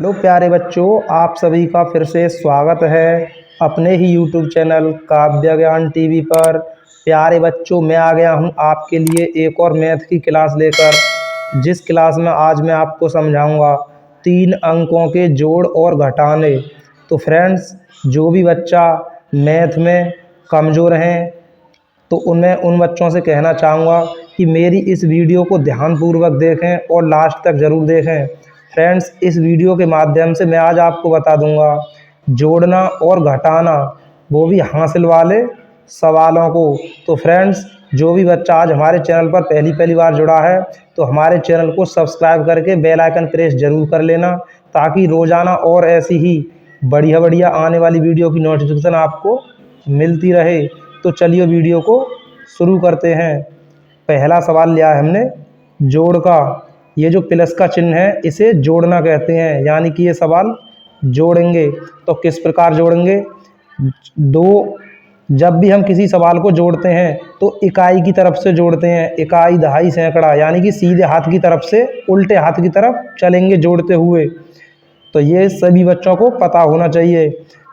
Hello प्यारे बच्चों, आप सभी का फिर से स्वागत है अपने ही यूट्यूब चैनल काव्य ज्ञान टीवी पर। प्यारे बच्चों, मैं आ गया हूं आपके लिए एक और मैथ की क्लास लेकर, जिस क्लास में आज मैं आपको समझाऊंगा 3 अंकों के जोड़ और घटाने। तो फ्रेंड्स, जो भी बच्चा मैथ में कमज़ोर हैं तो उन बच्चों से कहना चाहूँगा कि मेरी इस वीडियो को ध्यानपूर्वक देखें और लास्ट तक ज़रूर देखें। फ्रेंड्स, इस वीडियो के माध्यम से मैं आज आपको बता दूंगा जोड़ना और घटाना, वो भी हासिल वाले सवालों को। तो फ्रेंड्स, जो भी बच्चा आज हमारे चैनल पर पहली बार जुड़ा है तो हमारे चैनल को सब्सक्राइब करके बेल आइकन प्रेस ज़रूर कर लेना, ताकि रोज़ाना और ऐसी ही बढ़िया आने वाली वीडियो की नोटिफिकेशन आपको मिलती रहे। तो चलिए वीडियो को शुरू करते हैं। पहला सवाल लिया है हमने जोड़ का। ये जो प्लस का चिन्ह है इसे जोड़ना कहते हैं, यानी कि ये सवाल जोड़ेंगे। तो किस प्रकार जोड़ेंगे? जब भी हम किसी सवाल को जोड़ते हैं तो इकाई की तरफ से जोड़ते हैं, इकाई दहाई सैकड़ा, यानी कि सीधे हाथ की तरफ से उल्टे हाथ की तरफ चलेंगे जोड़ते हुए। तो ये सभी बच्चों को पता होना चाहिए।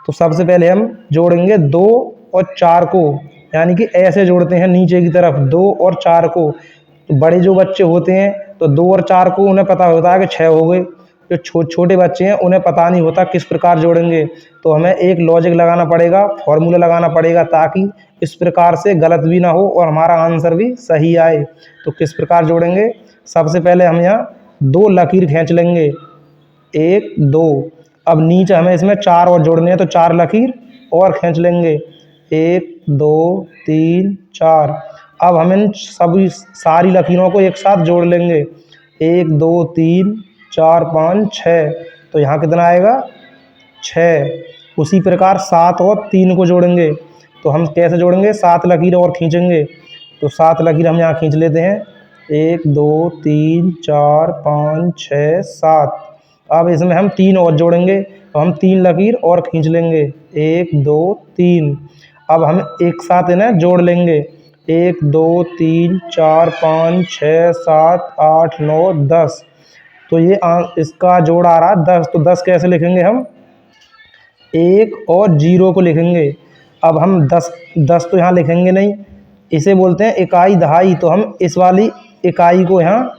तो सबसे पहले हम जोड़ेंगे 2 और 4 को, यानी कि ऐसे जोड़ते हैं नीचे की तरफ 2 और 4 को। तो बड़े जो बच्चे होते हैं तो 2 और 4 को उन्हें पता होता है कि 6 हो गए। जो छोटे बच्चे हैं उन्हें पता नहीं होता किस प्रकार जोड़ेंगे। तो हमें एक लॉजिक लगाना पड़ेगा, फॉर्मूला लगाना पड़ेगा, ताकि इस प्रकार से गलत भी ना हो और हमारा आंसर भी सही आए। तो किस प्रकार जोड़ेंगे? सबसे पहले हम यहाँ 2 लकीर खींच लेंगे, 1 2। अब नीचे हमें इसमें 4 और जोड़ने हैं तो 4 लकीर और खींच लेंगे, 1 2 3 4। अब हम इन सभी सारी लकीरों को एक साथ जोड़ लेंगे, 1 2 3 4 5 6। तो यहाँ कितना आएगा? 6। उसी प्रकार 7 और 3 को जोड़ेंगे। तो हम कैसे जोड़ेंगे? 7 लकीर और खींचेंगे। तो 7 लकीर हम यहाँ खींच लेते हैं, 1 2 3 4 5 6 7। अब इसमें हम 3 और जोड़ेंगे तो हम 3 लकीर और खींच लेंगे, 1 2 3। अब हम एक साथ इन्हें जोड़ लेंगे, 1 2 3 4 5 6 7 8 9 10। तो ये इसका जोड़ आ रहा है 10। तो 10 कैसे लिखेंगे? हम 1 और 0 को लिखेंगे। अब हम 10 तो यहाँ लिखेंगे नहीं, इसे बोलते हैं इकाई दहाई। तो हम इस वाली इकाई को यहाँ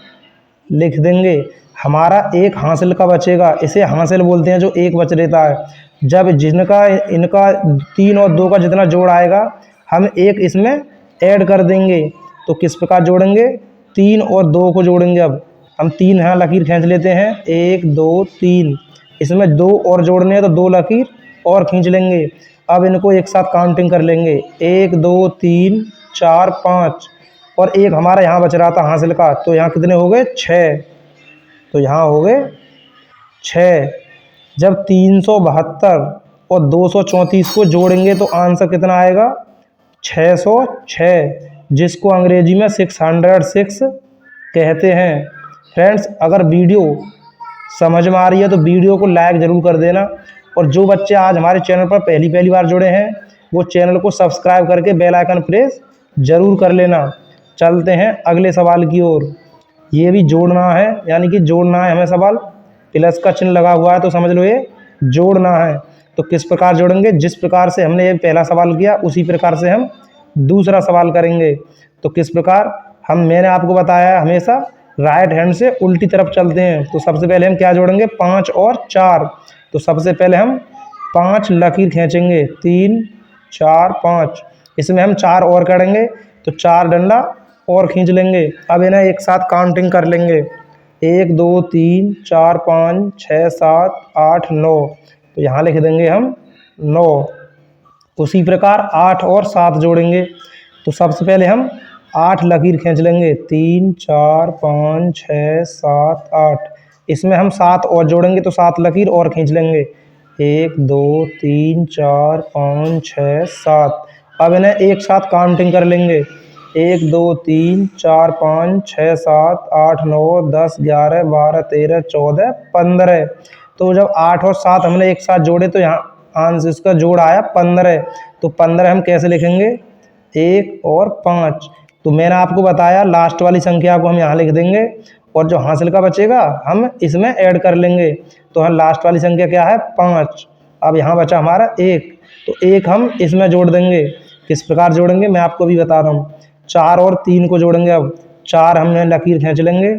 लिख देंगे। हमारा एक हासिल का बचेगा, इसे हासिल बोलते हैं जो एक बच रहता है। जब जिनका इनका 3 और 2 का जितना जोड़ आएगा हम एक इसमें ऐड कर देंगे। तो किस प्रकार जोड़ेंगे? 3 और 2 को जोड़ेंगे। अब हम 3 यहाँ लकीर खींच लेते हैं, 1 2 3। इसमें 2 और जोड़ने हैं तो 2 लकीर और खींच लेंगे। अब इनको एक साथ काउंटिंग कर लेंगे, 1 2 3 4 5। और एक हमारा यहाँ बच रहा था हासिल का, तो यहाँ कितने हो गए? 6। तो यहाँ हो गए 6। जब 372 और 234 को जोड़ेंगे तो आंसर कितना आएगा? 606, जिसको अंग्रेजी में 606 कहते हैं। फ्रेंड्स, अगर वीडियो समझ में आ रही है तो वीडियो को लाइक ज़रूर कर देना। और जो बच्चे आज हमारे चैनल पर पहली बार जुड़े हैं वो चैनल को सब्सक्राइब करके बेल आइकन प्रेस ज़रूर कर लेना। चलते हैं अगले सवाल की ओर। ये भी जोड़ना है, यानी कि जोड़ना है हमें सवाल। प्लस का चिन्ह लगा हुआ है तो समझ लो ये जोड़ना है। तो किस प्रकार जोड़ेंगे? जिस प्रकार से हमने ये पहला सवाल किया उसी प्रकार से हम दूसरा सवाल करेंगे। तो किस प्रकार? मैंने आपको बताया है हमेशा राइट हैंड से उल्टी तरफ चलते हैं। तो सबसे पहले हम क्या जोड़ेंगे? 5 और 4। तो सबसे पहले हम 5 लकीर खींचेंगे, 3 4 5। इसमें हम 4 और करेंगे तो 4 डंडा और खींच लेंगे। अब इन्हें एक साथ काउंटिंग कर लेंगे, 1 2 3 4 5 6 7 8 9। तो यहाँ लिख देंगे हम 9। उसी प्रकार 8 और 7 जोड़ेंगे। तो सबसे पहले हम 8 लकीर खींच लेंगे, 3 4 5 6 7 8। इसमें हम 7 और जोड़ेंगे तो 7 लकीर और खींच लेंगे, 1 2 3 4 5 6 7। अब इन्हें एक साथ काउंटिंग कर लेंगे, 1 2 3 4 5 6 7 8 9 10 11 12 13 14 15। तो जब 8 और 7 हमने एक साथ जोड़े तो यहाँ आंसर इसका जोड़ आया 15। तो 15 हम कैसे लिखेंगे? 1 और 5। तो मैंने आपको बताया लास्ट वाली संख्या को हम यहाँ लिख देंगे और जो हासिल का बचेगा हम इसमें ऐड कर लेंगे। तो हम लास्ट वाली संख्या क्या है 5। अब यहाँ बचा हमारा 1, तो 1 हम इसमें जोड़ देंगे। किस प्रकार जोड़ेंगे मैं आपको भी बता रहा हूँ। 4 और 3 को जोड़ेंगे। अब 4 हमने लकीर खींच लेंगे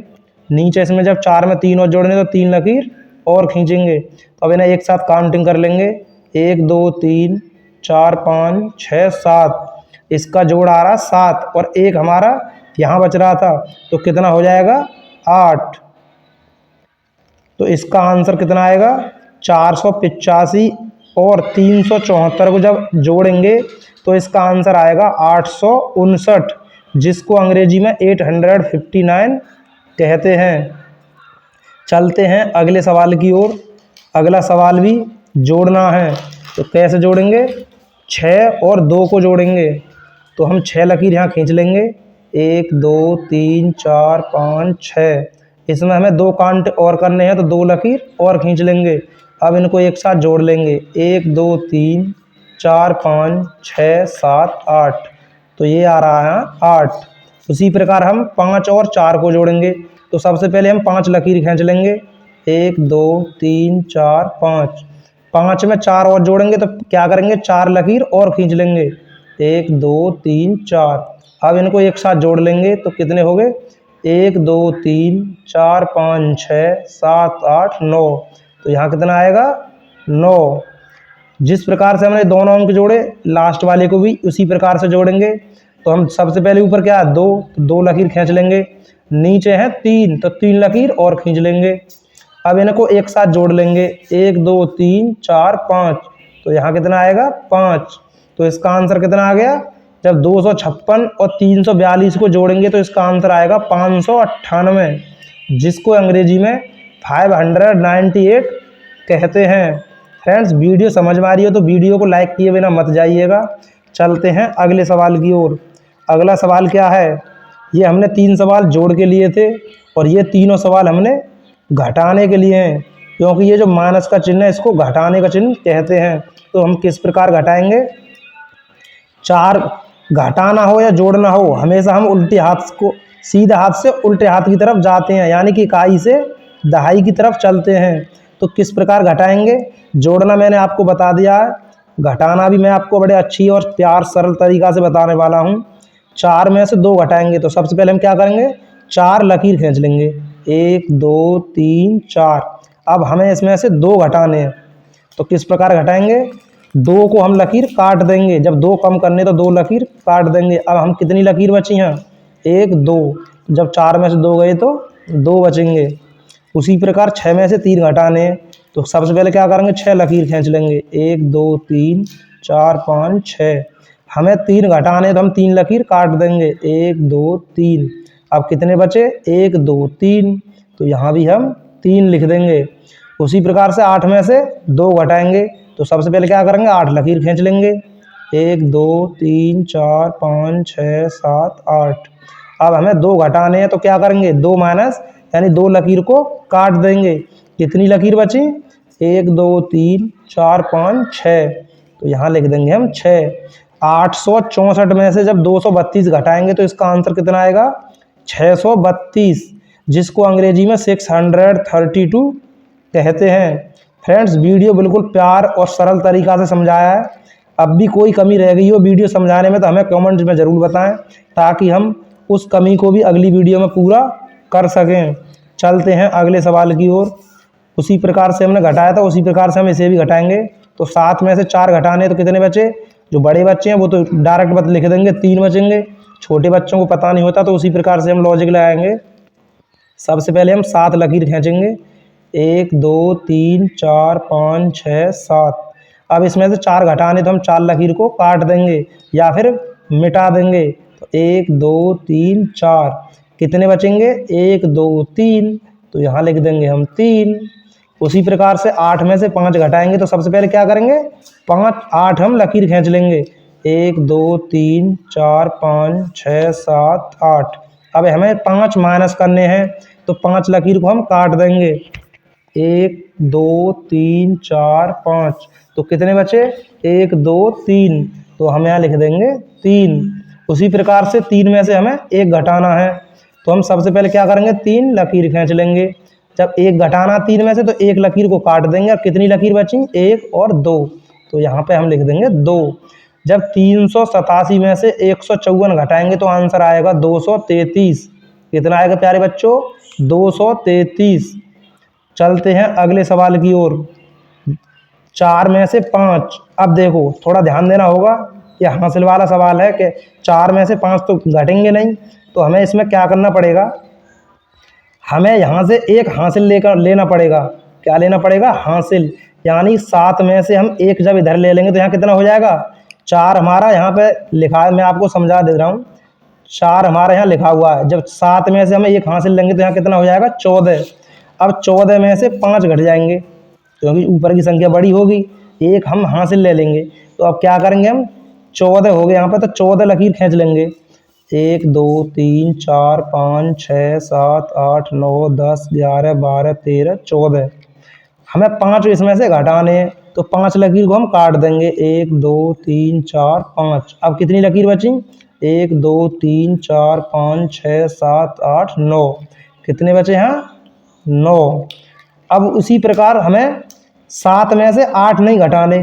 नीचे, इसमें जब 4 में 3 और जोड़ेंगे तो 3 लकीर और खींचेंगे। तो अब इन्हें एक साथ काउंटिंग कर लेंगे 1 2 3 4 5 6 7। इसका जोड़ आ रहा 7 और 1 हमारा यहाँ बच रहा था, तो कितना हो जाएगा 8। तो इसका आंसर कितना आएगा 485 और 374 को जब जोड़ेंगे तो इसका आंसर आएगा 859, जिसको अंग्रेजी में 859 कहते हैं। चलते हैं अगले सवाल की ओर। अगला सवाल भी जोड़ना है, तो कैसे जोड़ेंगे 6 और 2 को जोड़ेंगे। तो हम 6 लकीर यहाँ खींच लेंगे 1 2 3 4 5 6। इसमें हमें 2 काउंट और करने हैं, तो 2 लकीर और खींच लेंगे। अब इनको एक साथ जोड़ लेंगे 1 2 3 4 5 6 7 8। तो ये आ रहा है 8। उसी प्रकार हम 5 और 4 को जोड़ेंगे। तो सबसे पहले हम 5 लकीर खींच लेंगे 1 2 3 4 5। 5 में 4 और जोड़ेंगे तो क्या करेंगे 4 लकीर और खींच लेंगे 1 2 3 4। अब इनको एक साथ जोड़ लेंगे तो कितने हो गए 1 2 3 4 5 6 7 8 9। तो यहाँ कितना आएगा 9। जिस प्रकार से हमने दोनों अंक जोड़े लास्ट वाले को भी उसी प्रकार से जोड़ेंगे। तो हम सबसे पहले ऊपर क्या है 2, तो 2 लकीर खींच लेंगे। नीचे है 3, तो 3 लकीर और खींच लेंगे। अब इनको एक साथ जोड़ लेंगे 1 2 3 4 5। तो यहाँ कितना आएगा 5। तो इसका आंसर कितना आ गया, जब 256 और 342 को जोड़ेंगे तो इसका आंसर आएगा 598, जिसको अंग्रेजी में 598 कहते हैं। फ्रेंड्स वीडियो समझ में आ रही हो तो वीडियो को लाइक किए बिना मत जाइएगा। चलते हैं अगले सवाल की ओर। अगला सवाल क्या है, ये हमने 3 सवाल जोड़ के लिए थे और ये तीनों सवाल हमने घटाने के लिए हैं, क्योंकि ये जो माइनस का चिन्ह है इसको घटाने का चिन्ह कहते हैं। तो हम किस प्रकार घटाएंगे, 4 घटाना हो या जोड़ना हो हमेशा हम उल्टे हाथ को सीधे हाथ से उल्टे हाथ की तरफ जाते हैं, यानी कि इकाई से दहाई की तरफ चलते हैं। तो किस प्रकार घटाएंगे, जोड़ना मैंने आपको बता दिया है, घटाना भी मैं आपको बड़े अच्छी और प्यार सरल तरीका से बताने वाला हूँ। 4 में से 2 घटाएंगे तो सबसे पहले हम क्या करेंगे 4 लकीर खींच लेंगे 1 2 3 4। अब हमें इसमें से 2 घटाने हैं, तो किस प्रकार घटाएंगे 2 को हम लकीर काट देंगे। जब 2 कम करने तो 2 लकीर काट देंगे। अब हम कितनी लकीर बची हैं 1 2। जब 4 में से 2 गए तो 2 बचेंगे। उसी प्रकार 6 में से 3 घटाने हैं, तो सबसे पहले क्या करेंगे 6 लकीर खींच लेंगे 1 2 3 4 5 6। हमें 3 घटाने तो हम 3 लकीर काट देंगे 1 2 3। अब कितने बचे 1 2 3, तो यहाँ भी हम 3 लिख देंगे। उसी प्रकार से 8 में से 2 घटाएंगे, तो सबसे पहले क्या करेंगे 8 लकीर खींच लेंगे 1 2 3 4 5 6 7 8। अब हमें 2 घटाने हैं तो क्या करेंगे 2 माइनस यानी 2 लकीर को काट देंगे। कितनी लकीर बची 1 2 3 4 5 6, तो यहाँ लिख देंगे हम 6। 864 में से जब 232 घटाएंगे तो इसका आंसर कितना आएगा 632, जिसको अंग्रेजी में 632 कहते हैं। फ्रेंड्स वीडियो बिल्कुल प्यार और सरल तरीका से समझाया है। अब भी कोई कमी रह गई हो वीडियो समझाने में तो हमें कमेंट्स में ज़रूर बताएं, ताकि हम उस कमी को भी अगली वीडियो में पूरा कर सकें। चलते हैं अगले सवाल की ओर। उसी प्रकार से हमने घटाया था उसी प्रकार से हम इसे भी घटाएंगे। तो 7 में से 4 घटाने तो कितने बचे, जो बड़े बच्चे हैं वो तो डायरेक्ट बत लिख देंगे 3 बचेंगे। छोटे बच्चों को पता नहीं होता तो उसी प्रकार से हम लॉजिक लगाएंगे। सबसे पहले हम 7 लकीर खींचेंगे 1 2 3 4 5 6 7। अब इसमें से 4 घटाने तो हम 4 लकीर को काट देंगे या फिर मिटा देंगे। तो 1 2 3 4, कितने बचेंगे 1 2 3, तो यहाँ लिख देंगे हम 3। उसी प्रकार से 8 में से 5 घटाएंगे तो सबसे पहले क्या करेंगे 8 हम लकीर खींच लेंगे 1 2 3 4 5 6 7 8। अब हमें 5 माइनस करने हैं तो 5 लकीर को हम काट देंगे 1 2 3 4 5, तो कितने बचे 1 2 3, तो हम यहाँ लिख देंगे 3। उसी प्रकार से 3 में से हमें 1 घटाना है तो हम सबसे पहले क्या करेंगे, 3 लकीर खींच लेंगे। जब एक घटाना 3 में से तो एक लकीर को काट देंगे। अब कितनी लकीर बची, 1 और 2, तो यहाँ पे हम लिख देंगे 2। जब 387 में से 154 घटाएंगे तो आंसर आएगा 233। कितना आएगा प्यारे बच्चों, 233। चलते हैं अगले सवाल की ओर। 4 में से 5, अब देखो थोड़ा ध्यान देना होगा, ये हासिल वाला सवाल है कि 4 में से 5 तो घटेंगे नहीं, तो हमें इसमें क्या करना पड़ेगा, हमें यहाँ से एक हासिल लेना पड़ेगा। क्या लेना पड़ेगा, हासिल। यानी 7 में से हम एक जब इधर ले लेंगे तो यहाँ कितना हो जाएगा, 4 हमारा यहाँ पे लिखा है, मैं आपको समझा दे रहा हूँ। 4 हमारे यहाँ लिखा हुआ है। जब 7 में से हम एक हासिल लेंगे तो यहाँ कितना हो जाएगा, 14। अब 14 में से 5 घट जाएंगे क्योंकि ऊपर की संख्या बड़ी होगी, एक हम हासिल ले लेंगे। तो अब क्या करेंगे हम, 14 हो गए यहाँ पे, तो 14 लकीर खींच लेंगे। 1 2 3 4 5 6 7 8 9 10 11 12 13 14। हमें 5 इसमें से घटाने हैं, तो 5 लकीर को हम काट देंगे। 1 2 3 4 5। अब कितनी लकीर बची, 1 2 3 4 5 6 7 8 9। कितने बचे यहाँ, 9। अब उसी प्रकार हमें 7 में से 8 नहीं घटाने,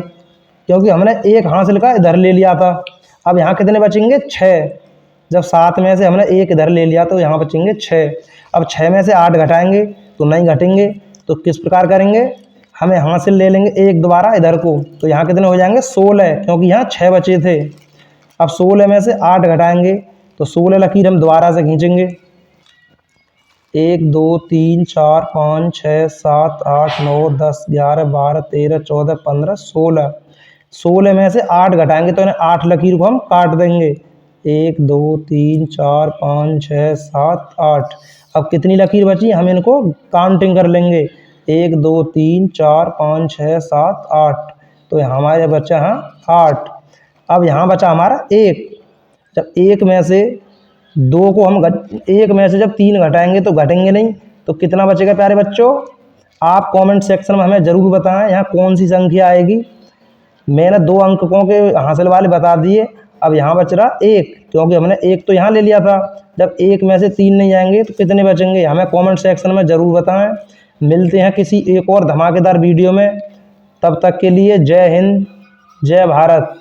क्योंकि हमने एक हासिल का इधर ले लिया था। अब यहाँ कितने बचेंगे, 6। जब 7 में से हमने एक इधर ले लिया तो यहाँ बचेंगे 6। अब 6 में से 8 घटाएंगे तो नहीं घटेंगे, तो किस प्रकार करेंगे, हमें हासिल ले लेंगे एक दोबारा इधर को, तो यहाँ कितने हो जाएंगे, 16, क्योंकि यहाँ 6 बचे थे। अब 16 में से 8 घटाएंगे तो 16 लकीर हम दोबारा से खींचेंगे। 1 2 3 4 5 6 7 8 9 10 11 12 13 14 15 16। 16 में से 8 घटाएंगे तो इन्हें 8 लकीर को हम काट देंगे। 1 2 3 4 5 6 7 8। अब कितनी लकीर बची, हम इनको काउंटिंग कर लेंगे। 1 2 3 4 5 6 7 8, तो हमारे बचा यहाँ 8। अब यहाँ बचा हमारा 1। जब 1 में से 2 को हम 1 में से जब 3 घटाएंगे तो घटेंगे नहीं, तो कितना बचेगा प्यारे बच्चों, आप कमेंट सेक्शन में हमें ज़रूर बताएं यहाँ कौन सी संख्या आएगी। मैंने 2 अंकों के हासिल वाले बता दिए। अब यहाँ बच रहा 1, क्योंकि हमने 1 तो यहाँ ले लिया था। जब 1 में से 3 नहीं जाएंगे तो कितने बचेंगे, हमें कमेंट सेक्शन में ज़रूर बताएं। मिलते हैं किसी एक और धमाकेदार वीडियो में, तब तक के लिए जय हिंद, जय भारत।